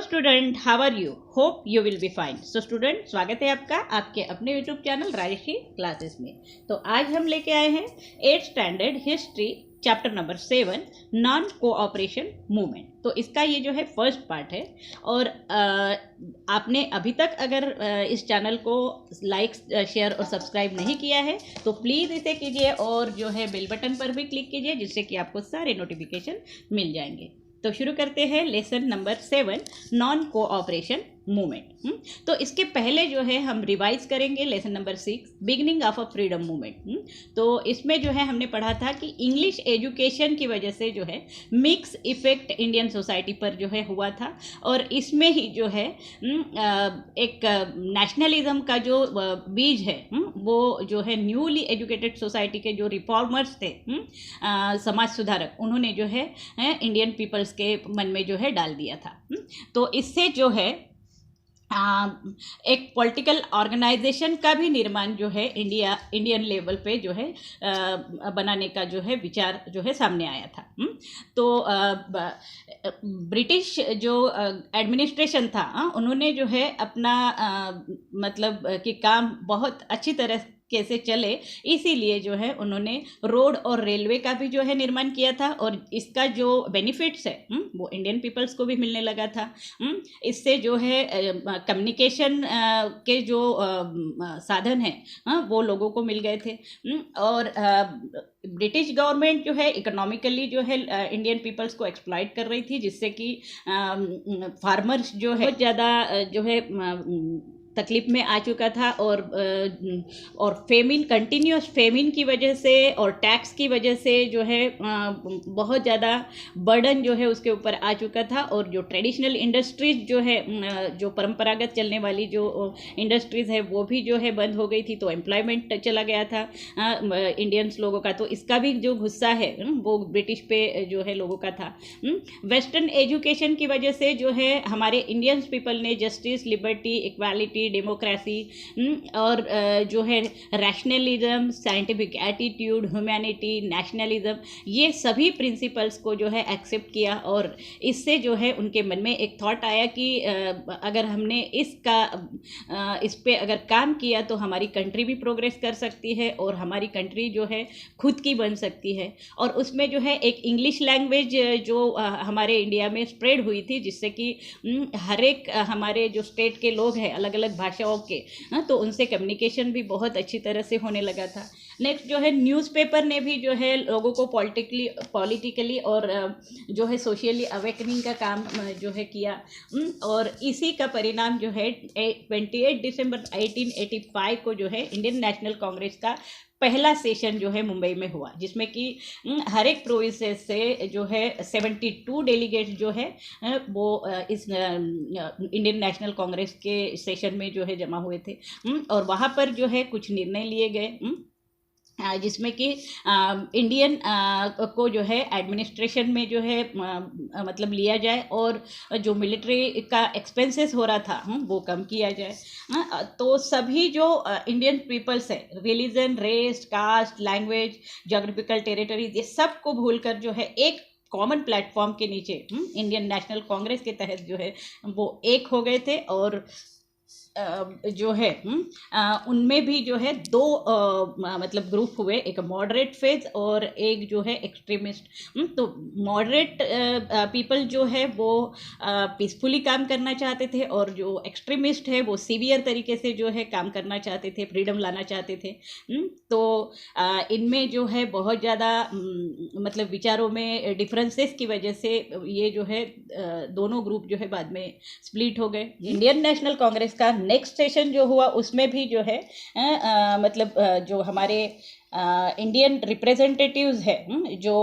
Student, how are you? Hope you will be fine. So student, स्वागत है आपका आपके अपने यूट्यूब चैनल राजश्री क्लासेस में। तो आज हम लेके आए हैं 8th standard history chapter number 7 non cooperation movement. तो इसका ये जो है फर्स्ट पार्ट है। और आपने अभी तक अगर इस चैनल को लाइक शेयर और सब्सक्राइब नहीं किया है तो प्लीज़ इसे कीजिए और जो है बेल बटन पर भी क्लिक कीजिए, जिससे कि आपको सारे नोटिफिकेशन मिल जाएंगे। तो शुरू करते हैं lesson number 7 non cooperation movement. तो इसके पहले जो है हम रिवाइज करेंगे lesson number 6 beginning of a freedom movement. तो इसमें जो है हमने पढ़ा था कि इंग्लिश एजुकेशन की वजह से जो है मिक्स इफेक्ट इंडियन सोसाइटी पर जो है हुआ था। और इसमें ही जो है एक नेशनलिज्म का जो बीज है वो जो है न्यूली एजुकेटेड सोसाइटी के जो रिफॉर्मर्स थे, समाज सुधारक, उन्होंने जो है इंडियन पीपल्स के मन में जो है डाल दिया था। तो इससे जो है एक पॉलिटिकल ऑर्गेनाइजेशन का भी निर्माण जो है इंडियन लेवल पे जो है बनाने का जो है विचार जो है सामने आया था। तो ब्रिटिश जो एडमिनिस्ट्रेशन था उन्होंने जो है अपना मतलब कि काम बहुत अच्छी तरह कैसे चले, इसीलिए जो है उन्होंने रोड और रेलवे का भी जो है निर्माण किया था। और इसका जो बेनिफिट्स है वो इंडियन पीपल्स को भी मिलने लगा था। इससे जो है कम्युनिकेशन के जो साधन हैं वो लोगों को मिल गए थे। और ब्रिटिश गवर्नमेंट जो है इकोनॉमिकली जो है इंडियन पीपल्स को एक्सप्लॉइट कर रही थी, जिससे कि फार्मर्स जो है बहुत ज़्यादा जो है तकलीफ में आ चुका था। और फेमिन, कंटिन्यूस फेमिन की वजह से और टैक्स की वजह से जो है बहुत ज़्यादा बर्डन जो है उसके ऊपर आ चुका था। और जो ट्रेडिशनल इंडस्ट्रीज जो है, जो परंपरागत चलने वाली जो इंडस्ट्रीज़ है वो भी जो है बंद हो गई थी। तो एम्प्लॉयमेंट चला गया था इंडियंस लोगों का। तो इसका भी जो गुस्सा है वो ब्रिटिश पे जो है लोगों का था। वेस्टर्न एजुकेशन की वजह से जो है हमारे इंडियंस पीपल ने जस्टिस, लिबर्टी, इक्वालिटी, डेमोक्रेसी और जो है rationalism, scientific attitude, humanity, nationalism, ये सभी प्रिंसिपल्स को जो है एक्सेप्ट किया। और इससे जो है उनके मन में एक थॉट आया कि अगर हमने इस पे अगर काम किया तो हमारी कंट्री भी प्रोग्रेस कर सकती है और हमारी कंट्री जो है खुद की बन सकती है। और उसमें जो है एक इंग्लिश लैंग्वेज जो हमारे इंडिया में स्प्रेड हुई थी, जिससे कि हर एक हमारे जो स्टेट के लोग हैं अलग अलग भाषाओं के, तो उनसे कम्युनिकेशन भी बहुत अच्छी तरह से होने लगा था। नेक्स्ट जो है न्यूज़पेपर ने भी जो है लोगों को पॉलिटिकली और जो है सोशली अवेकनिंग का काम जो है किया। और इसी का परिणाम जो है 28 दिसंबर 1885 को जो है इंडियन नेशनल कांग्रेस का पहला सेशन जो है मुंबई में हुआ, जिसमें कि हर एक प्रोविंसेस से जो है 72 डेलीगेट्स जो है वो इस इंडियन नेशनल कांग्रेस के सेशन में जो है जमा हुए थे। और वहाँ पर जो है कुछ निर्णय लिए गए, जिसमें कि इंडियन को जो है एडमिनिस्ट्रेशन में जो है मतलब लिया जाए और जो मिलिट्री का एक्सपेंसेस हो रहा था वो कम किया जाए। तो सभी जो इंडियन पीपल्स है, religion, race, caste, language, geographical territories, ये सब को भूलकर जो है एक कॉमन प्लेटफॉर्म के नीचे इंडियन नेशनल कांग्रेस के तहत जो है वो एक हो गए थे। और जो है उनमें भी जो है दो मतलब ग्रुप हुए, एक मॉडरेट फेज और एक जो है एक्सट्रीमिस्ट। तो मॉडरेट पीपल जो है वो पीसफुली काम करना चाहते थे और जो एक्सट्रीमिस्ट है वो सीवियर तरीके से जो है काम करना चाहते थे, फ्रीडम लाना चाहते थे। तो इनमें जो है बहुत ज़्यादा मतलब विचारों में डिफरेंसेस की वजह से ये जो है दोनों ग्रुप जो है बाद में स्प्लिट हो गए। इंडियन नेशनल कांग्रेस का नेक्स्ट सेशन जो हुआ उसमें भी जो है मतलब जो हमारे इंडियन रिप्रेजेंटेटिव्स है जो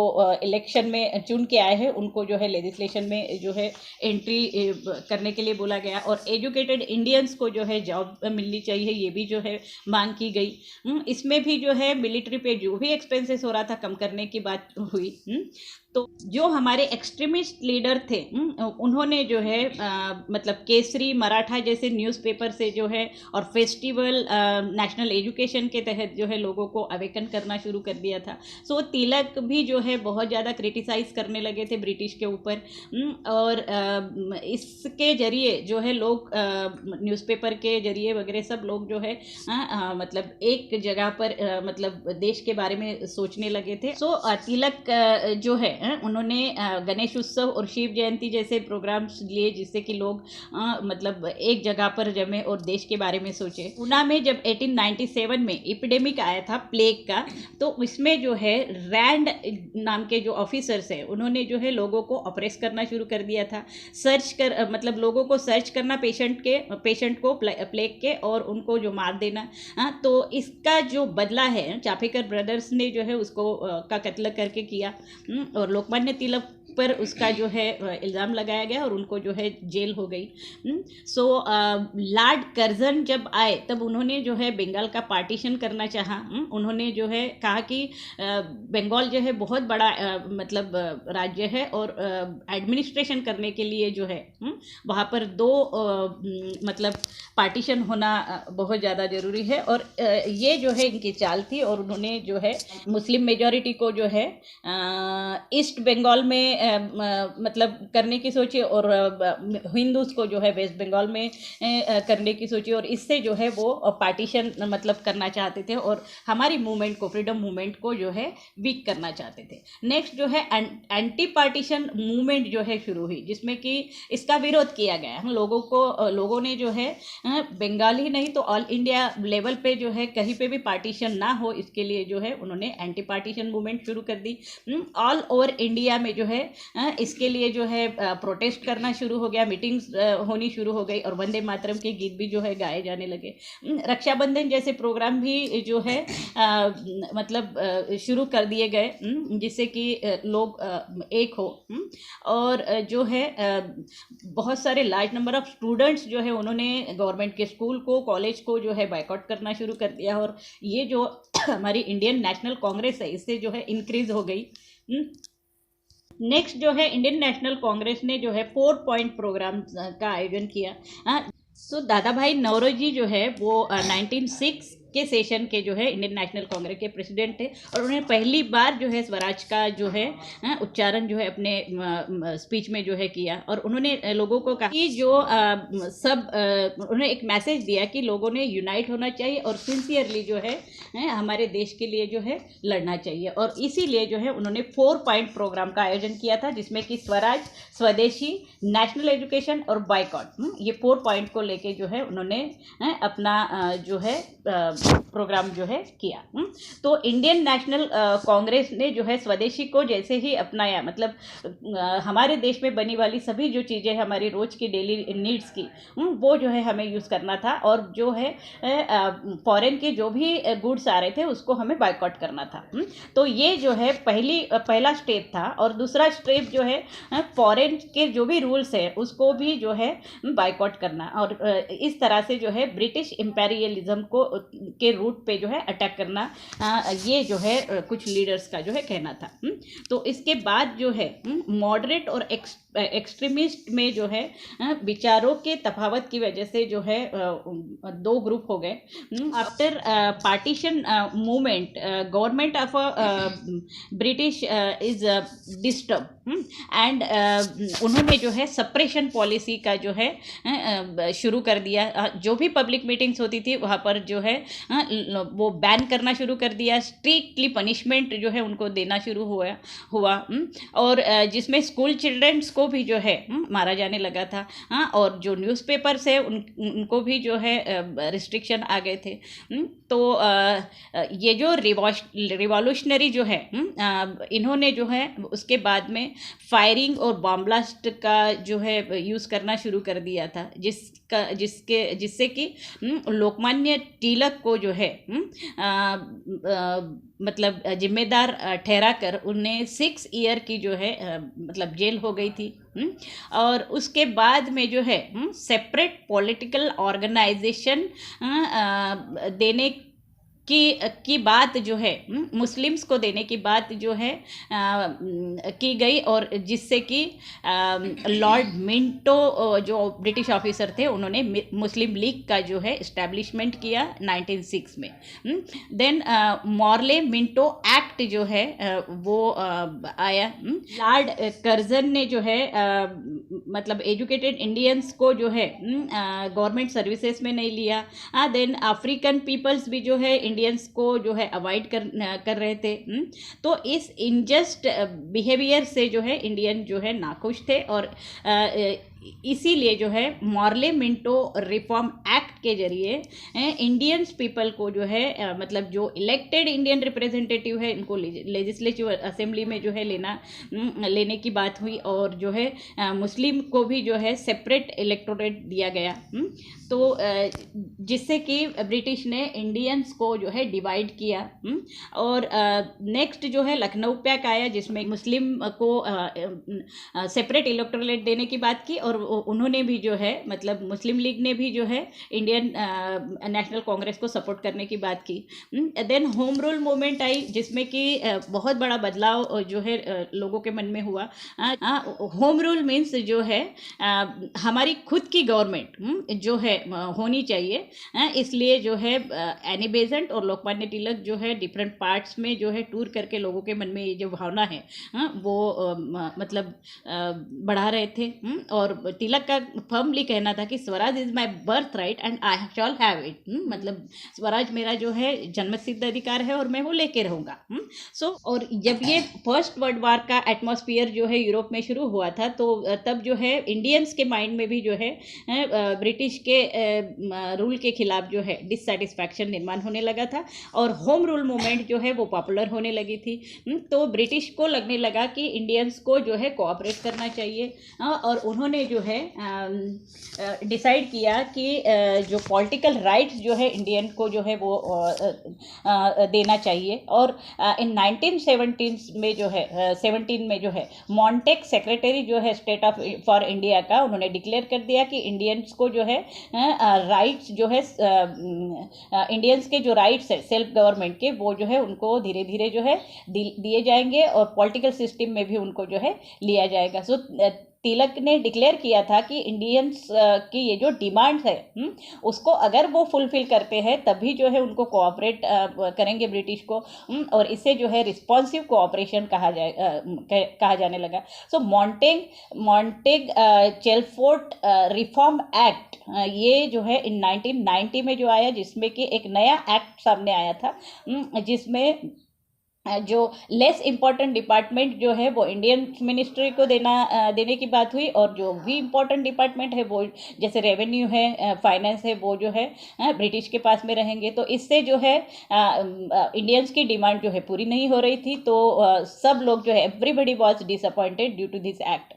इलेक्शन में चुन के आए हैं, उनको जो है लेजिस्लेशन में जो है एंट्री करने के लिए बोला गया। और एजुकेटेड इंडियंस को जो है जॉब मिलनी चाहिए, ये भी जो है मांग की गई। इसमें भी जो है मिलिट्री पे जो भी एक्सपेंसेस हो रहा था कम करने की बात हुई। तो जो हमारे एक्सट्रीमिस्ट लीडर थे उन्होंने जो है मतलब केसरी, मराठा जैसे न्यूज़पेपर से जो है और फेस्टिवल, नेशनल एजुकेशन के तहत जो है लोगों को अवेकन अवेकन करना शुरू कर दिया था। सो तिलक भी जो है बहुत ज़्यादा क्रिटिसाइज़ करने लगे थे ब्रिटिश के ऊपर। और इसके जरिए जो है लोग न्यूज़पेपर के जरिए वगैरह सब लोग जो है मतलब एक जगह पर मतलब देश के बारे में सोचने लगे थे। सो तिलक जो है उन्होंने गणेश उत्सव और शिव जयंती जैसे प्रोग्राम्स लिए जिससे कि लोग मतलब एक जगह पर जमे और देश के बारे में सोचे। पूना में जब 1897 में एपिडेमिक आया था प्लेग का, तो इसमें जो है रैंड नाम के जो ऑफिसर्स हैं उन्होंने जो है लोगों को ऑपरेस करना शुरू कर दिया था। मतलब लोगों को सर्च करना पेशेंट को प्लेग के और उनको जो मार देना। तो इसका जो बदला है चापेकर ब्रदर्स ने जो है उसको का कत्ल करके किया। और लोकमान्य तिलक पर उसका जो है इल्ज़ाम लगाया गया और उनको जो है जेल हो गई। सो लॉर्ड कर्जन जब आए तब उन्होंने जो है बंगाल का पार्टीशन करना चाहा। उन्होंने जो है कहा कि बंगाल जो है बहुत बड़ा मतलब राज्य है और एडमिनिस्ट्रेशन करने के लिए जो है वहाँ पर दो मतलब पार्टीशन होना बहुत ज़्यादा ज़रूरी है। और ये जो है इनकी चाल थी। और उन्होंने जो है मुस्लिम मेजॉरिटी को जो है ईस्ट बंगाल में मतलब करने की सोची और हिंदूज को जो है वेस्ट बंगाल में करने की सोची। और इससे जो है वो पार्टीशन मतलब करना चाहते थे और हमारी मूवमेंट को, फ्रीडम मूवमेंट को जो है वीक करना चाहते थे। नेक्स्ट जो है एंटी पार्टीशन मूवमेंट जो है शुरू हुई, जिसमें कि इसका विरोध किया गया। लोगों ने जो है बंगाल ही नहीं तो ऑल इंडिया लेवल पे जो है कहीं पे भी पार्टीशन ना हो, इसके लिए जो है उन्होंने एंटी पार्टीशन मूवमेंट शुरू कर दी। ऑल ओवर इंडिया में जो है इसके लिए जो है प्रोटेस्ट करना शुरू हो गया, मीटिंग्स होनी शुरू हो गई और वंदे मातरम के गीत भी जो है गाए जाने लगे। रक्षाबंधन जैसे प्रोग्राम भी जो है मतलब शुरू कर दिए गए जिससे कि लोग एक हो। और जो है बहुत सारे लार्ज नंबर ऑफ स्टूडेंट्स जो है उन्होंने गवर्नमेंट के स्कूल को, कॉलेज को जो है बायकॉट करना शुरू कर दिया। और ये जो हमारी इंडियन नेशनल कांग्रेस है इससे जो है इंक्रीज हो गई। नेक्स्ट जो है इंडियन नेशनल कांग्रेस ने जो है 4 पॉइंट प्रोग्राम का आयोजन किया। सो दादा भाई नौरोजी जो है वो 1906 के सेशन के जो है इंडियन नेशनल कांग्रेस के प्रेसिडेंट थे। और उन्होंने पहली बार जो है स्वराज का जो है उच्चारण जो है अपने स्पीच में जो है किया। और उन्होंने लोगों को कहा कि जो उन्होंने एक मैसेज दिया कि लोगों ने यूनाइट होना चाहिए और सिंसियरली जो है हमारे देश के लिए जो है लड़ना चाहिए। और इसीलिए जो है उन्होंने 4 पॉइंट प्रोग्राम का आयोजन किया था, जिसमें कि स्वराज, स्वदेशी, नेशनल एजुकेशन और बाइकॉट, ये 4 पॉइंट को लेके जो है उन्होंने अपना जो है प्रोग्राम जो है किया। तो इंडियन नेशनल कांग्रेस ने जो है स्वदेशी को जैसे ही अपनाया, मतलब हमारे देश में बनी वाली सभी जो चीज़ें हमारी रोज़ की डेली नीड्स की वो जो है हमें यूज़ करना था। और जो है फॉरेन के जो भी गुड्स आ रहे थे उसको हमें बायकॉट करना था। तो ये जो है पहला स्टेप था। और दूसरा स्टेप जो है फॉरेन के जो भी रूल्स है उसको भी जो है बायकॉट करना। और इस तरह से जो है ब्रिटिश इम्पेरियलिज्म को के रूट पे जो है अटैक करना, ये जो है कुछ लीडर्स का जो है कहना था। तो इसके बाद जो है मॉडरेट और एक्सट्रीमिस्ट में जो है विचारों के तफावत की वजह से जो है 2 ग्रुप हो गए। After partition movement government of British is disturb and उन्होंने जो है सप्रेशन पॉलिसी का जो है शुरू कर दिया। जो भी पब्लिक मीटिंग्स होती थी वहाँ पर जो है वो बैन करना शुरू कर दिया। स्ट्रिक्टली पनिशमेंट जो है उनको देना शुरू हुआ। और जिसमें स्कूल चिल्ड्रंस को भी जो है मारा जाने लगा था। और जो न्यूज़पेपर्स है उनको भी जो है रिस्ट्रिक्शन आ गए थे। तो ये जो रिवॉल्यूशनरी जो है इन्होंने जो है उसके बाद में फायरिंग और बॉम्ब ब्लास्ट का जो है यूज़ करना शुरू कर दिया था, जिससे कि लोकमान्य तिलक को जो है मतलब जिम्मेदार ठहरा कर उन्हें 6 ईयर की जो है मतलब जेल हो गई थी। और उसके बाद में जो है सेपरेट पॉलिटिकल ऑर्गेनाइजेशन देने की बात जो है मुस्लिम्स को देने की बात जो है की गई, और जिससे कि लॉर्ड मिंटो जो ब्रिटिश ऑफिसर थे उन्होंने मुस्लिम लीग का जो है इस्टेब्लिशमेंट किया 1906 में। देन मॉर्ले मिंटो एक्ट जो है वो आया। लॉर्ड कर्जन ने जो है मतलब एजुकेटेड इंडियंस को जो है गवर्नमेंट सर्विसेज में नहीं लिया। देन अफ्रीकन पीपल्स भी जो है इंडियंस को जो है अवॉइड कर रहे थे। तो इस इनजस्ट बिहेवियर से जो है इंडियन जो है नाखुश थे, और इसीलिए जो है मॉर्ले मिंटो रिफॉर्म एक्ट के जरिए इंडियंस पीपल को जो है मतलब जो इलेक्टेड इंडियन रिप्रेजेंटेटिव है इनको लेजिस्लेटिव असेंबली में जो है लेने की बात हुई, और जो है मुस्लिम को भी जो है सेपरेट इलेक्टोरेट दिया गया। तो जिससे कि ब्रिटिश ने इंडियंस को जो है डिवाइड किया। और नेक्स्ट जो है लखनऊ पैक्ट आया, जिसमें मुस्लिम को सेपरेट इलेक्टोरेट देने की बात की, और उन्होंने भी जो है मतलब मुस्लिम लीग ने भी जो है इंडियन नेशनल कांग्रेस को सपोर्ट करने की बात की। देन होम रूल मूवमेंट आई, जिसमें कि बहुत बड़ा बदलाव जो है लोगों के मन में हुआ। होम रूल मीन्स जो है हमारी खुद की गवर्नमेंट जो है होनी चाहिए। इसलिए जो है एनी बेजेंट और लोकमान्य तिलक जो है डिफरेंट पार्ट्स में जो है टूर करके लोगों के मन में ये जो भावना है वो मतलब बढ़ा रहे थे। और तिलक का फर्मली कहना था कि Swaraj is my birth right and I shawl have it. मतलब स्वराज मेरा जो है जन्मसिद्ध अधिकार है और मैं वो लेके रहूँगा। और जब ये फर्स्ट वर्ल्ड वॉर का एटमॉस्फेयर जो है यूरोप में शुरू हुआ था, तो तब जो है इंडियंस के माइंड में भी जो है ब्रिटिश के रूल के खिलाफ जो है डिससेटिस्फैक्शन निर्माण होने लगा था, और होम रूल मूवमेंट जो है वो पॉपुलर होने लगी थी। तो ब्रिटिश को लगने लगा कि इंडियंस को जो है कोऑपरेट करना चाहिए, और उन्होंने जो है डिसाइड किया कि जो पॉलिटिकल राइट्स जो है इंडियन को जो है वो देना चाहिए। और इन 1917 में जो है 17 में जो है मॉन्टेक सेक्रेटरी जो है स्टेट ऑफ फॉर इंडिया का, उन्होंने डिक्लेयर कर दिया कि इंडियंस को जो है राइट्स जो है इंडियंस के जो राइट्स है सेल्फ गवर्नमेंट के, वो जो है उनको धीरे धीरे जो है दिए जाएंगे, और पॉलिटिकल सिस्टम में भी उनको जो है लिया जाएगा। सो तिलक ने डिक्लेयर किया था कि इंडियंस की ये जो डिमांड्स है उसको अगर वो फुलफिल करते हैं तभी जो है उनको कोऑपरेट करेंगे ब्रिटिश को, और इसे जो है रिस्पॉन्सिव कोऑपरेशन कहा जाने लगा। सो मॉन्टेग चेल्फोर्ट रिफॉर्म एक्ट ये जो है इन 1990 में जो आया, जिसमें कि एक नया एक्ट सामने आया था, जिसमें जो लेस इम्पॉर्टेंट डिपार्टमेंट जो है वो इंडियन मिनिस्ट्री को देने की बात हुई, और जो भी इम्पोर्टेंट डिपार्टमेंट है वो जैसे रेवेन्यू है, फाइनेंस है, वो जो है ब्रिटिश के पास में रहेंगे। तो इससे जो है इंडियंस की डिमांड जो है पूरी नहीं हो रही थी, तो सब लोग जो है everybody was disappointed due to this act.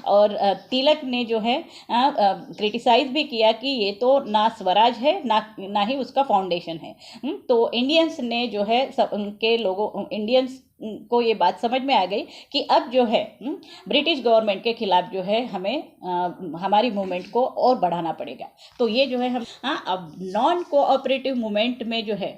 और तिलक ने जो है क्रिटिसाइज भी किया कि ये तो ना स्वराज है ना ही उसका फाउंडेशन है। तो इंडियंस ने जो है उनके लोगों इंडियंस को ये बात समझ में आ गई कि अब जो है ब्रिटिश गवर्नमेंट के खिलाफ जो है हमें हमारी मूवमेंट को और बढ़ाना पड़ेगा। तो ये जो है हम अब नॉन कोऑपरेटिव मूवमेंट में जो है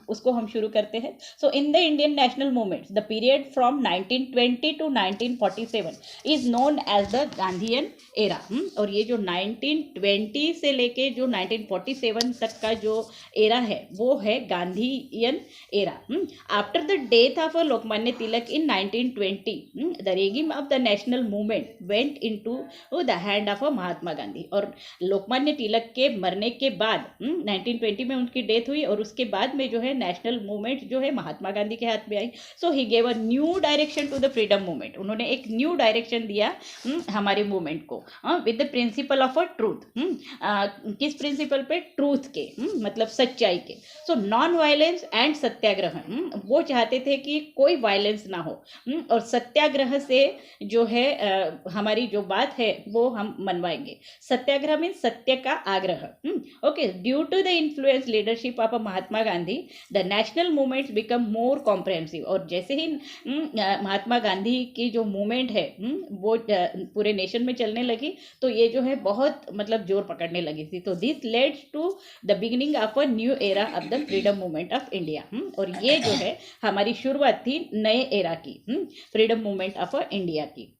उसको हम शुरू करते हैं। So in the Indian national movement the period from 1920 to 1947 is known as the Gandhian era. और ये जो 1920 से लेके जो 1947 तक का जो एरा है वो है Gandhian era. After the death of Lokmanya Tilak in 1920 the regime of the national movement went into the hand of Mahatma Gandhi. और लोकमान्य तिलक के मरने के बाद 1920 में उनकी डेथ हुई, और उसके बाद में जो है नेशनल मूवमेंट जो है महात्मा गांधी के हाथ में आई। So he gave a new direction to the freedom movement. उन्होंने एक न्यू डायरेक्शन दिया हमारे मूवमेंट को with the principle of a truth. किस प्रिंसिपल पे? ट्रूथ के, मतलब सच्चाई के। So non violence and satyagraha. वो चाहते थे कि कोई वायलेंस ना हो। और सत्याग्रह से जो है हमारी जो बात है वो हम मनवाएंगे। सत्याग्रह मीन्स सत्य का आग्रह। Okay, due to the influence leadership of Mahatma Gandhi the national movements become more comprehensive. और जैसे ही महात्मा गांधी की जो मूवमेंट है वो पूरे नेशन में चलने लगी, तो ये जो है बहुत मतलब जोर पकड़ने लगी थी। तो this leads to the beginning of a new era of the freedom movement of India. और ये जो है हमारी शुरुआत थी नए एरा की, फ्रीडम मूवमेंट ऑफ इंडिया की।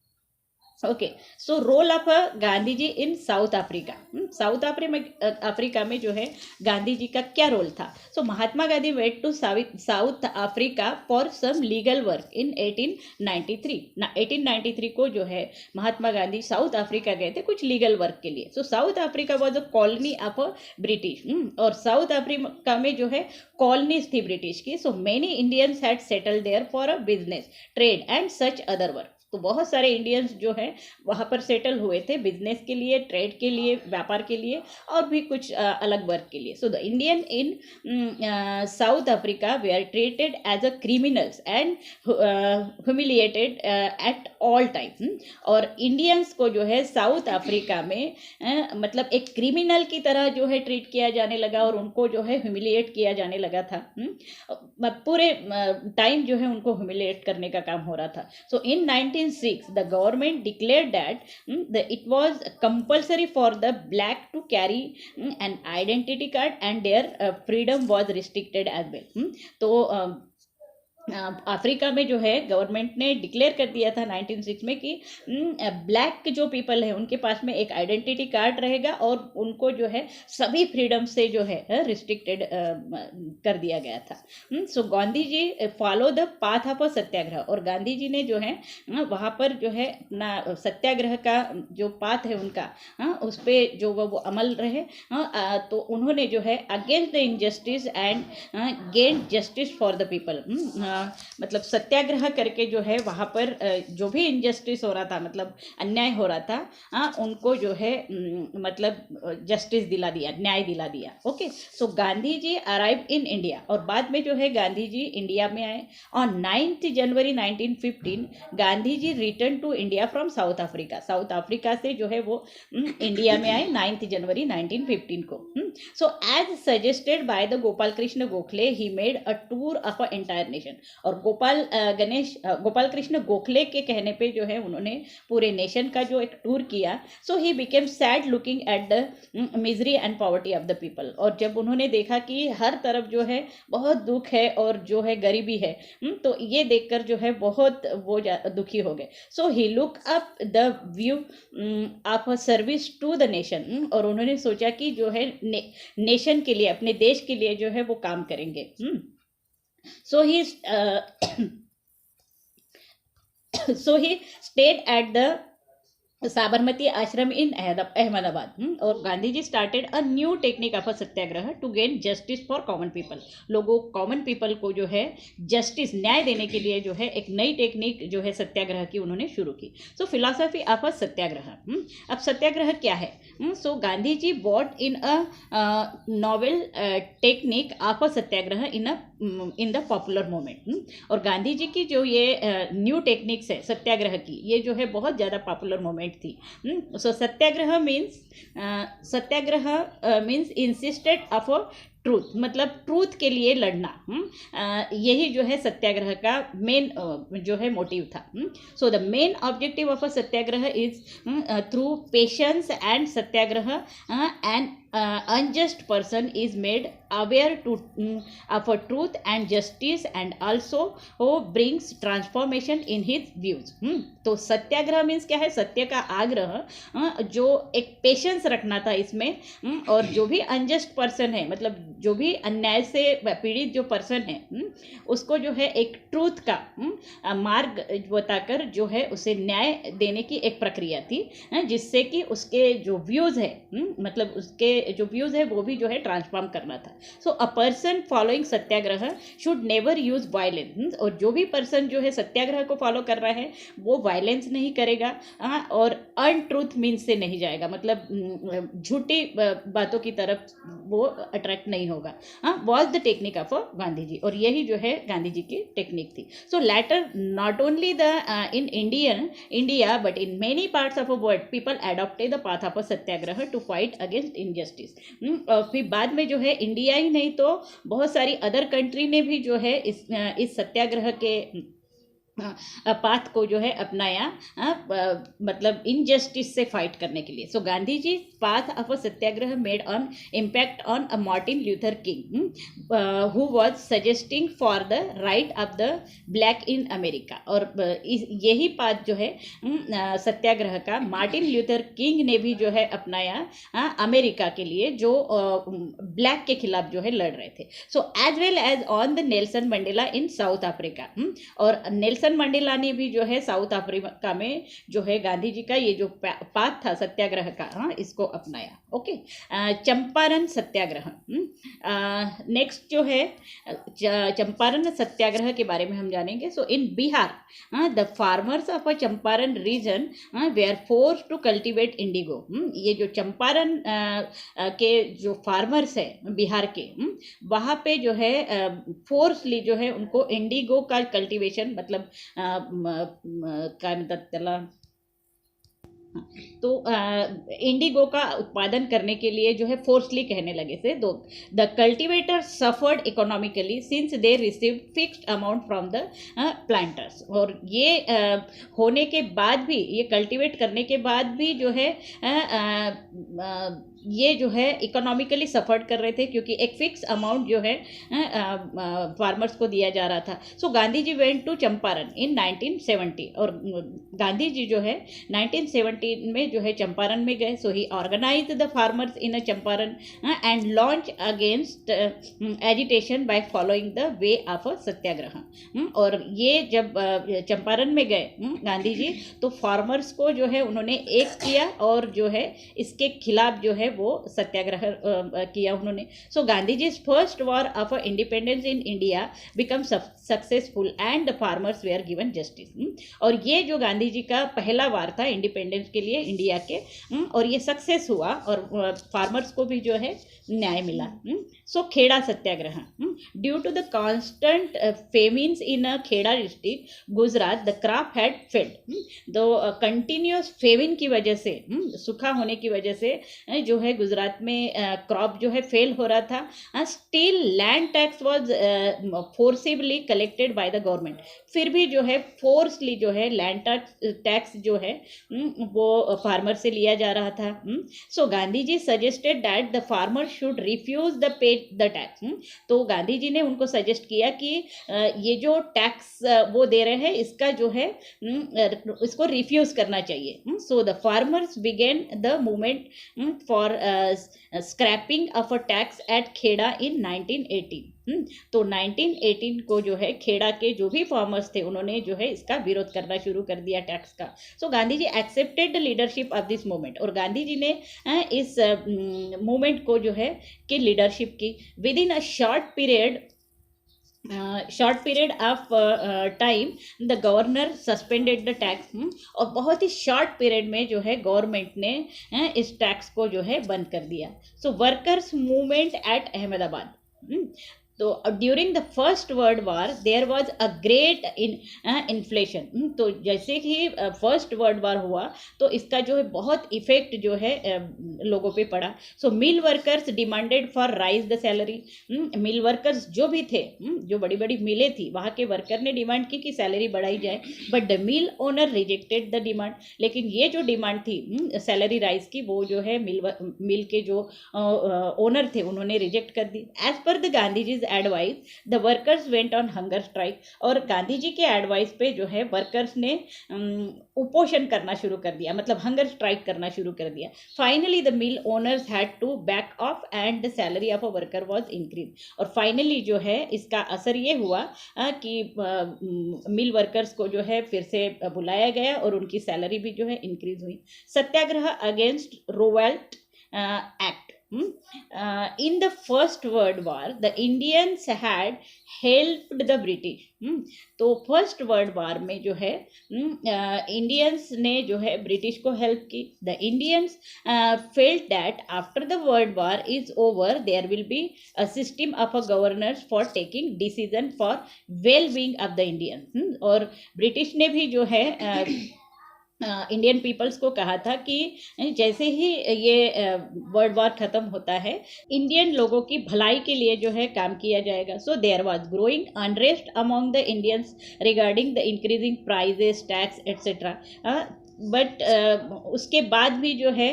Okay, so role of Gandhi ji in South Africa. South Africa में जो है गांधी जी का क्या रोल था? So Mahatma Gandhi went to South Africa for some legal work in 1893। 1893 को जो है महात्मा गांधी साउथ अफ्रीका गए थे कुछ लीगल वर्क के लिए। So South Africa was a colony of British. और साउथ अफ्रीका में जो है कॉलोनीज थी ब्रिटिश की। So many Indians had settled there for a business, trade and such other work. तो बहुत सारे इंडियंस जो हैं वहाँ पर सेटल हुए थे बिजनेस के लिए, ट्रेड के लिए, व्यापार के लिए और भी कुछ अलग वर्क के लिए। So the Indian in South Africa वे are treated as a criminals and humiliated at all time. और इंडियंस को जो है साउथ अफ्रीका में मतलब एक क्रिमिनल की तरह जो है ट्रीट किया जाने लगा और उनको जो है ह्यूमिलिएट किया जाने लगा था। पूरे टाइम जो है उनको ह्यूमिलिएट करने का काम हो रहा था। सो इन 1906 the government declared that it was compulsory for the black to carry an identity card and their freedom was restricted as well। तो अफ्रीका में जो है गवर्नमेंट ने डिक्लेयर कर दिया था 1906 में कि ब्लैक जो पीपल है उनके पास में एक आइडेंटिटी कार्ड रहेगा और उनको जो है सभी फ्रीडम से जो है रिस्ट्रिक्टेड कर दिया गया था। So Gandhi ji follow the path of सत्याग्रह। और गांधी जी ने जो है वहाँ पर जो है अपना सत्याग्रह का जो पाथ है उनका उस पर जो वो अमल रहे। तो उन्होंने जो है against the injustice and gain justice for the people. मतलब सत्याग्रह करके जो है वहाँ पर जो भी इनजस्टिस हो रहा था, मतलब अन्याय हो रहा था, उनको जो है मतलब जस्टिस दिला दिया, न्याय दिला दिया। Okay, so Gandhi ji arrive in India. और बाद में जो है गांधी जी इंडिया में आए। On 9 January 1915 Gandhi ji return to India from South Africa. South Africa से जो है वो इंडिया में आए 9 जनवरी 1915 को। So as suggested by the Gopal Krishna Gokhale he made a tour of a entire nation. और गोपाल कृष्ण गोखले के कहने पे जो है उन्होंने पूरे नेशन का जो एक टूर किया। So he became sad looking at the misery and poverty of the people. और जब उन्होंने देखा कि हर तरफ जो है बहुत दुख है और जो है गरीबी है, तो ये देखकर जो है बहुत वो दुखी हो गए। So he look up the view of a service to the nation. और उन्होंने सोचा कि जो है नेशन के लिए, अपने देश के लिए जो है वो काम करेंगे। So so he stayed at the Sabarmati आश्रम इन अहमदाबाद। और Gandhi ji started a new technique of a satyagraha to gain justice for common people. लोगों, कॉमन पीपल को जो है जस्टिस, न्याय देने के लिए जो है एक नई टेक्निक जो है सत्याग्रह की उन्होंने शुरू की। So philosophy of a satyagraha. अब सत्याग्रह क्या है? So Gandhi ji bought in a novel technique of a satyagraha in the popular movement. और गांधी जी की जो ये न्यू टेक्निक्स है सत्याग्रह की, ये जो है बहुत ज़्यादा पॉपुलर मूवमेंट थी। So satyagraha means insisted of a truth, मतलब ट्रूथ के लिए लड़ना। यही जो है सत्याग्रह का मेन जो है मोटिव था। So the main objective of a Satyagraha is through patience and Satyagraha and unjust person is made aware of a truth and justice and also brings transformation in his views। तो सत्याग्रह means क्या है? सत्य का आग्रह, जो एक patience रखना था इसमें। और जो भी अनजस्ट पर्सन है, मतलब जो भी अन्याय से पीड़ित जो पर्सन है, उसको जो है एक ट्रूथ का मार्ग बताकर जो है उसे न्याय देने की एक प्रक्रिया थी, जिससे कि उसके जो व्यूज़ है, मतलब उसके जो व्यूज है वो भी जो है ट्रांसफॉर्म करना था। So a person following satyagraha should never use violence. और जो भी पर्सन जो है सत्याग्रह को फॉलो कर रहा है वो वायलेंस नहीं करेगा और अनट्रूथ मीन्स से नहीं जाएगा, मतलब झूठी बातों की तरफ वो अट्रैक्ट नहीं होगा, हाँ, was the technique of Gandhi ji, और यही जो है गांधी जी की टेक्निक थी. So later not only the in India but in many parts of a world people adopted the path of a satyagraha to fight against injustice. और फिर बाद में जो है इंडिया ही नहीं तो बहुत सारी अदर कंट्री ने भी जो है इस सत्याग्रह के पाथ को जो है अपनाया, मतलब इनजस्टिस से फाइट करने के लिए. So Gandhi ji path of a satyagraha made on impact on a Martin Luther King who was suggesting for the right of the black in America. और यही पाथ जो है सत्याग्रह का मार्टिन ल्यूथर किंग ने भी जो है अपनाया अमेरिका के लिए, जो ब्लैक के खिलाफ जो है लड़ रहे थे. So as well as on the Nelson Mandela in South Africa. और नेल्सन मंडेला ने भी जो है साउथ अफ्रीका में जो है गांधी जी का ये जो पाथ था सत्याग्रह का, हाँ, इसको अपनाया. ओके, चंपारण सत्याग्रह. नेक्स्ट जो है चंपारण सत्याग्रह के बारे में हम जानेंगे. So in Bihar the farmers of a Champaran region were force to cultivate indigo. ये जो चंपारण के जो फार्मर्स है बिहार के, वहाँ पे जो है फोर्सली जो है उनको इंडिगो का कल्टीवेशन, मतलब काय म्हणतात त्याला, तो इंडिगो का उत्पादन करने के लिए जो है फोर्सली कहने लगे थे. दो the cultivator suffered economically since they receive fixed amount from the planters. और ये होने के बाद भी, ये कल्टिवेट करने के बाद भी जो है ये जो है इकोनॉमिकली सफर्ड कर रहे थे, क्योंकि एक फिक्स अमाउंट जो है फार्मर्स को दिया जा रहा था. So Gandhi ji went to Champaran इन 1970. और गांधी जी जो है 1970 में जो है चंपारण में गए. So he organize the farmers in a Champaran and launch against agitation by following the way of a satyagraha. और ये जब चंपारण में गए गांधी जी, तो फार्मर्स को जो है उन्होंने एक किया और जो है इसके खिलाफ जो है वो सत्याग्रह किया उन्होंने. So Gandhi ji first war of independence in India become successful and the farmers were given justice. और ये जो गांधी जी का पहला वार था इंडिपेंडेंस के लिए इंडिया के, और ये सक्सेस हुआ और फार्मर्स को भी जो है न्याय मिला. So Kheda satyagraha. Due to the constant famines in Kheda district Gujarat the crop had failed. तो कंटिन्यूस फेमिन की वजह से, सूखा होने की वजह से जो है गुजरात में क्रॉप जो है फेल हो रहा था. Still land tax was forcibly collected by the government. फिर भी जो है फोर्सली जो है लैंड टैक्स जो है वो फार्मर से लिया जा रहा था. So Gandhi ji suggested that the farmer should refuse the pay the tax. तो गांधी जी ने उनको सजेस्ट किया कि ये जो टैक्स वो दे रहे हैं इसका जो है इसको रिफ्यूज करना चाहिए. So the farmers began the movement for scrapping of a tax at Kheda in 1918. तो 1918 को जो है खेड़ा के जो भी फार्मर्स थे उन्होंने जो है इसका विरोध करना शुरू कर दिया टैक्स का. So Gandhi ji accepted the leadership of this movement. और गांधी जी ने इस मूवमेंट को जो है कि लीडरशिप की. With in a short period of time the governor suspended the tax. और बहुत ही शॉर्ट पीरियड में जो है गवर्नमेंट ने इस टैक्स को जो है बंद कर दिया. So workers movement at Ahmedabad. तो during the first world war there was a great inflation. तो जैसे कि फर्स्ट वर्ल्ड वार हुआ तो इसका जो है बहुत इफेक्ट जो है लोगों पे पड़ा. So mill workers demanded for raise the salary. Mill workers जो भी थे, जो बड़ी बड़ी मिलें थी, वहाँ के वर्कर ने डिमांड की कि सैलरी बढ़ाई जाए. But the mill owner rejected the demand. लेकिन ये जो डिमांड थी सैलरी राइज की, वो जो है मिल के जो ओनर थे उन्होंने रिजेक्ट कर दी. As per the Gandhi ji advice the workers went on hunger strike. और गांधी जी के एडवाइस पे जो है वर्कर्स ने उपोषण करना शुरू कर दिया, मतलब हंगर स्ट्राइक करना शुरू कर दिया. Finally the mill owners had to back off and the salary of a worker was increase. और फाइनली जो है इसका असर ये हुआ कि मिल वर्कर्स को जो है फिर से बुलाया गया और उनकी सैलरी भी जो है इंक्रीज हुई. Satyagraha against Rowlatt act. In the First World War, the Indians had helped the British. तो फर्स्ट वर्ल्ड वॉर में जो है इंडियंस ने जो है ब्रिटिश को हेल्प की. The Indians felt that after the world war is over there will be a system of a governors for taking decision for well being of the Indians. और British ने भी जो है इंडियन पीपल्स को कहा था कि जैसे ही ये वर्ल्ड वॉर ख़त्म होता है इंडियन लोगों की भलाई के लिए जो है काम किया जाएगा. So there was growing unrest among the Indians regarding the increasing prices tax etcetera. But उसके बाद भी जो है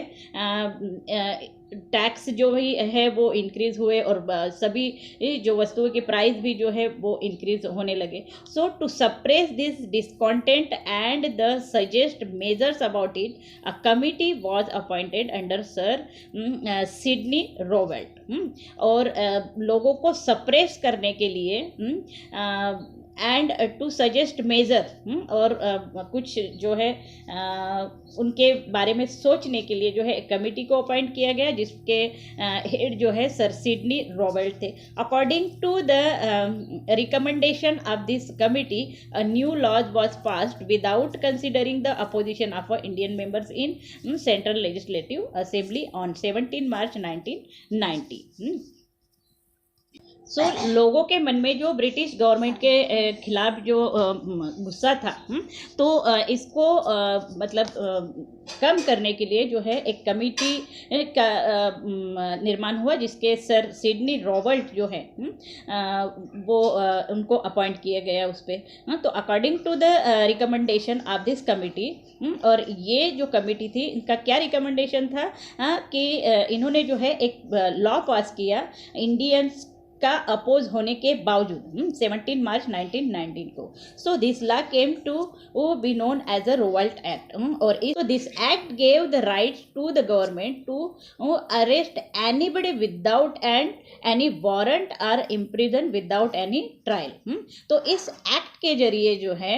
टैक्स जो भी है वो इंक्रीज हुए और सभी जो वस्तुओं के प्राइस भी जो है वो इंक्रीज होने लगे. So to suppress this discontent and the suggest measures about it a committee was appointed under sir Sydney Rowlatt. और लोगों को सप्रेस करने के लिए एंड टू सजेस्ट मेजर और कुछ जो है उनके बारे में सोचने के लिए जो है एक कमेटी को अपॉइंट किया गया जिसके हेड जो है सर सिडनी रोवेल्ट थे. According to the recommendation of this committee a new laws was passed without considering the opposition of Indian members in central legislative assembly on 17 March 1990. So लोगों के मन में जो ब्रिटिश गवर्नमेंट के खिलाफ जो गुस्सा था तो इसको मतलब कम करने के लिए जो है एक कमेटी का निर्माण हुआ जिसके सर सिडनी रोवेल्ट जो है वो उनको अपॉइंट किया गया उस पर. तो according to the recommendation of this committee, और ये जो कमेटी थी इनका क्या रिकमेंडेशन था कि इन्होंने जो है एक लॉ पास किया इंडियंस का अपोज होने के बावजूद 17 मार्च 1919 को. So this law came to be known as a Rowlatt act. और this act gave the rights to the government to arrest anybody without any warrant और इम्प्रिजन विदाउट एनी ट्रायल. तो इस एक्ट के जरिए जो है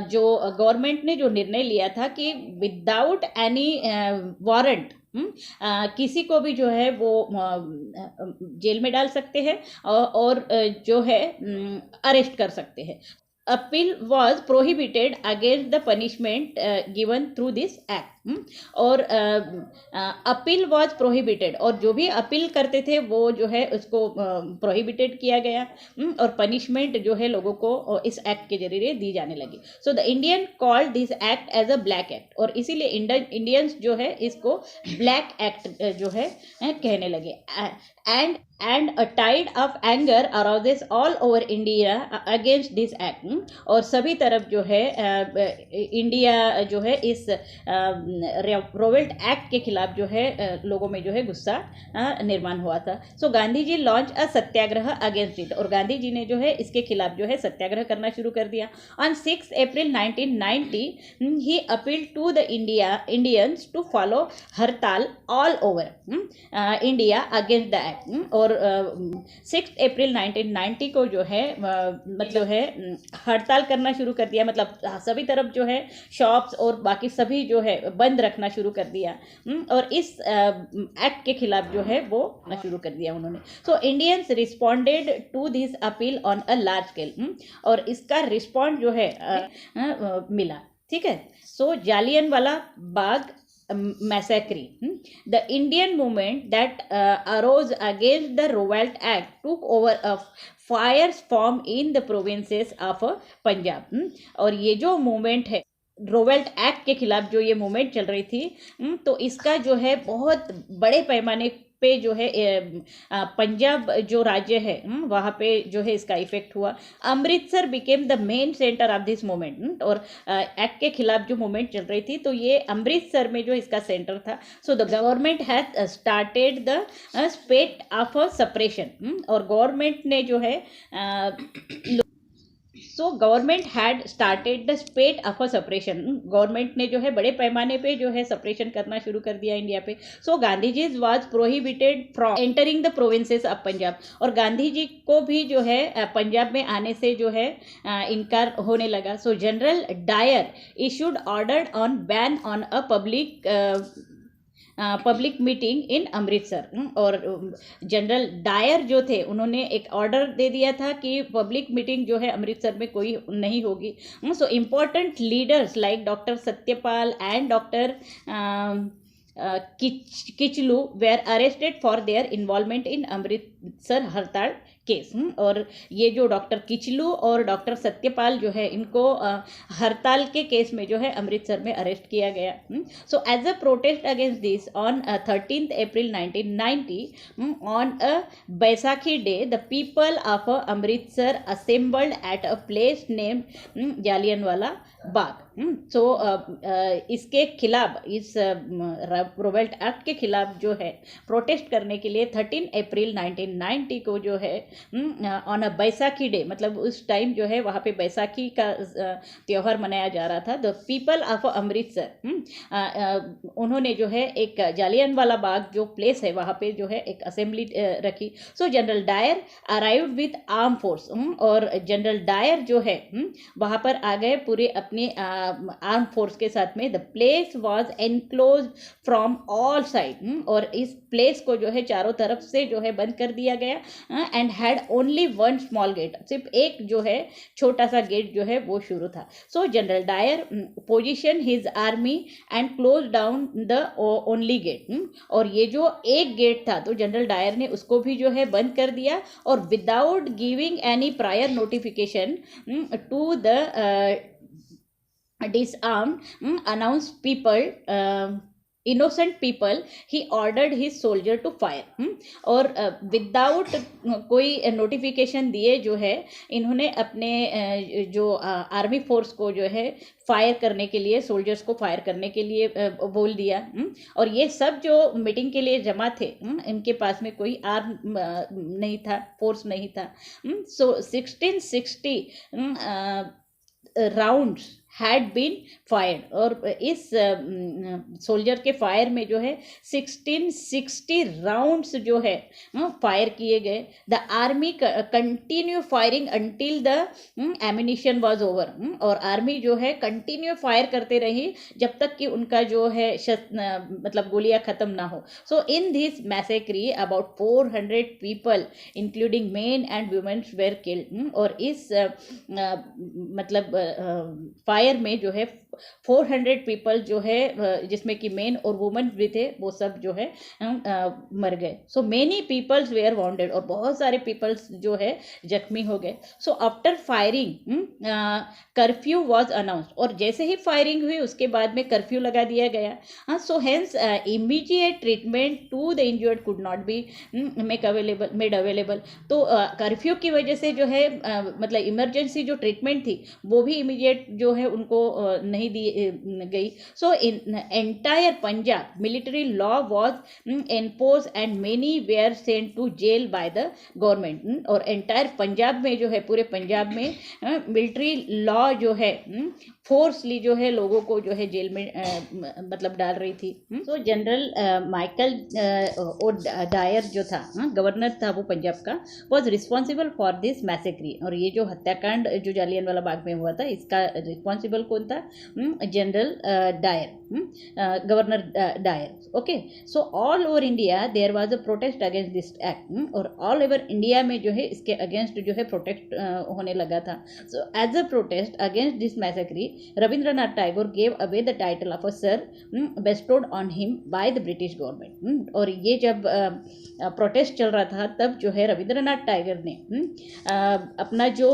जो गवर्नमेंट ने जो निर्णय लिया था कि विदाउट एनी वारंट किसी को भी जो है वो जेल में डाल सकते हैं और जो है अरेस्ट कर सकते हैं. Appeal was prohibited against the punishment given through this act. और अपील वॉज प्रोहिबिटेड और जो भी अपील करते थे वो जो है उसको प्रोहिबिटेड किया गया और पनिशमेंट जो है लोगों को इस एक्ट के जरिए दी जाने लगी. So the Indian called this act as a black act और इसीलिए इंडियंस जो है इसको ब्लैक एक्ट जो है कहने लगे. and a tide of anger arises all over India against this act. और सभी तरफ जो है इंडिया जो है इस रोवेल्ट एक्ट के खिलाफ जो है लोगों में जो है गुस्सा निर्माण हुआ था. So Gandhi ji launch a satyagraha against it और गांधी जी ने जो है इसके खिलाफ जो है सत्याग्रह करना शुरू कर दिया. On 6 April 1990 he appeal to the Indians to follow hartal all over India against the act. और 6 अप्रैल 1990 को जो है मतलब है हड़ताल करना शुरू कर दिया. मतलब सभी तरफ जो है शॉप्स और बाकी सभी जो है बंद रखना शुरू कर दिया और इस एक्ट के खिलाफ जो है वो शुरू कर दिया उन्होंने. So Indians responded to this appeal on a large scale और इसका रिस्पॉन्ड जो है मिला. ठीक है. सो Jallianwala Bagh massacre. The Indian movement that arose against the Revolt Act took over a firestorm in the provinces of Punjab. और ये जो मूवमेंट है रोवेल्ट एक्ट के खिलाफ जो ये मूवमेंट चल रही थी तो इसका जो है बहुत बड़े पैमाने पे जो है पंजाब जो राज्य है वहाँ पे जो है इसका इफेक्ट हुआ. Amritsar became the main centre of this movement और एक्ट के खिलाफ जो मूवमेंट चल रही थी तो ये अमृतसर में जो इसका सेंटर था. So the government has started the state of suppression और गवर्नमेंट ने जो है so government had started the state of a suppression. Government ने जो है बड़े पैमाने पे जो है सप्रेशन करना शुरू कर दिया इंडिया पे. So Gandhi ji was prohibited from entering the provinces of Punjab और गांधी जी को भी जो है पंजाब में आने से जो है इनकार होने लगा. So General Dyer issued order on ban on a public public meeting in Amritsar. और जनरल डायर जो थे उन्होंने एक ऑर्डर दे दिया था कि पब्लिक मीटिंग जो है अमृतसर में कोई नहीं होगी। So important leaders like doctor Satyapal and doctor Kitchlew were arrested for their involvement in Amritsar hartal case. और ये जो डॉक्टर किचलू और डॉक्टर सत्यपाल जो है इनको हड़ताल के केस में जो है अमृतसर में अरेस्ट किया गया। So as a protest against this on 13 April 1990 on a Baisakhi day the people of Amritsar assembled at a place named Jallianwala Bagh. सो इसके खिलाफ, इस रिवोल्ट एक्ट के खिलाफ जो है प्रोटेस्ट करने के लिए 13 अप्रैल 1990 को जो है ऑन अ बैसाखी डे, मतलब उस टाइम जो है वहाँ पे बैसाखी का त्यौहार मनाया जा रहा था। द पीपल ऑफ अमृतसर उन्होंने जो है एक जालियनवाला बाग जो प्लेस है वहाँ पे जो है एक असेंबली रखी। So General Dyer arrived with arm force. और जनरल डायर जो है वहाँ पर आ गए पूरे अपने आर्म फोर्स के साथ में। The place was enclose from all side. और इस प्लेस को जो है चारों तरफ से जो है बंद कर दिया गया and had only one small gate, सिर्फ एक जो है छोटा सा गेट जो है वो शुरू था। So General Dyer position his army and close down the only gate. और ये जो एक गेट था तो जनरल डायर ने उसको भी जो है बंद कर दिया और without giving any prior notification to the disarmed announced people innocent people, he ordered his soldier to fire। और विदाउट कोई नोटिफिकेशन दिए जो है इन्होंने अपने जो आर्मी फोर्स को जो है फायर करने के लिए, सोल्जर्स को फायर करने के लिए बोल दिया। और ये सब जो मीटिंग के लिए जमा थे इनके पास में कोई आर्म नहीं था, फोर्स नहीं था। सो 1660 राउंड्स हैड बीन फायर्ड। और इस सोल्जर के फायर में जो है 1660 राउंड्स जो है फायर किए गए। The army continue firing until the ammunition was over. और आर्मी जो है कंटिन्यू फायर करते रही जब तक कि उनका जो है मतलब गोलियां ख़त्म ना हो। So in this massacre about 400 people including men and womens were killed. और इस मतलब फायर में जो है 400 पीपल जो है जिसमें कि मेन और वुमेन भी थे वो सब जो है मर गए। So many peoples were wounded, और बहुत सारे पीपल्स जो है जख्मी हो गए। So after firing curfew was announced. और जैसे ही फायरिंग हुई उसके बाद में कर्फ्यू लगा दिया गया। So hence immediate treatment to the injured could not be made available. तो कर्फ्यू की वजह से जो है मतलब इमरजेंसी जो ट्रीटमेंट थी वो भी इमीडिएट जो है उनको नहीं दी गई। So in entire Punjab military law was imposed and many were sent to jail by the government. और एंटायर पंजाब में जो है, पूरे पंजाब में मिलिट्री लॉ जो है फोर्सली जो है लोगों को जो है जेल में मतलब डाल रही थी। तो जनरल माइकल ओ डायर जो था, गवर्नर था वो पंजाब का, was responsible for this massacre. और ये जो हत्याकांड जो जालियनवाला बाग में हुआ था इसका रिस्पॉन्सिबल कौन था? General Dyer, governor Dyer. Okay, so all over India there was a protest against this act. और ऑल ओवर इंडिया में जो है इसके अगेंस्ट जो है प्रोटेस्ट होने लगा था। So as a protest against this massacre Rabindranath Tagore gave away the title of a sir bestowed on him by the British government. और ये जब प्रोटेस्ट चल रहा था तब जो है रविंद्रनाथ टैगोर ने अपना जो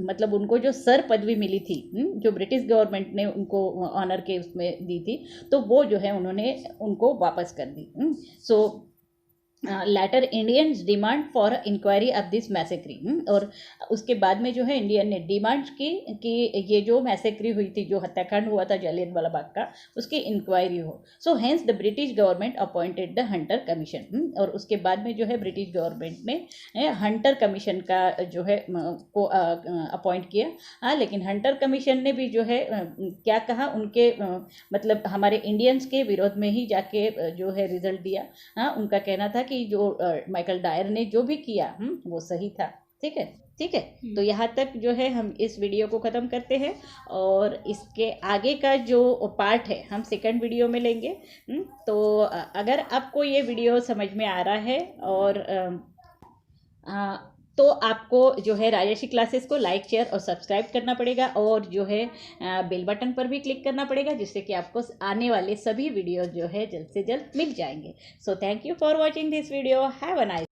मतलब उनको जो सर पदवी मिली थी जो ब्रिटिश गवर्नमेंट ने उनको ऑनर के उसमें दी थी, तो वो जो है उन्होंने उनको वापस कर दी। So later Indians demand for inquiry of this massacre. और उसके बाद में जो है इंडियन ने डिमांड की कि ये जो मैसेक्री हुई थी, जो हत्याकांड हुआ था जालियनवाला बाग का, उसकी इंक्वायरी हो। So hence the British government appointed the Hunter commission. और उसके बाद में जो है ब्रिटिश गवर्नमेंट ने हंटर कमीशन का जो है को अपॉइंट किया। लेकिन हंटर कमीशन ने भी जो है क्या कहा, उनके मतलब हमारे इंडियंस के विरोध में ही जाके जो है रिजल्ट दिया। उनका कहना था कि जो माइकल डायर ने जो भी किया वो सही था। ठीक है। ठीक है। तो यहाँ तक जो है हम इस वीडियो को ख़त्म करते हैं, और इसके आगे का जो पार्ट है हम सेकंड वीडियो में लेंगे। तो अगर आपको ये वीडियो समझ में आ रहा है और तो आपको जो है राजर्षि क्लासेस को लाइक, शेयर और सब्सक्राइब करना पड़ेगा, और जो है बेल बटन पर भी क्लिक करना पड़ेगा, जिससे कि आपको आने वाले सभी वीडियो जो है जल्द से जल्द मिल जाएंगे। So thank you for watching this video. Have a nice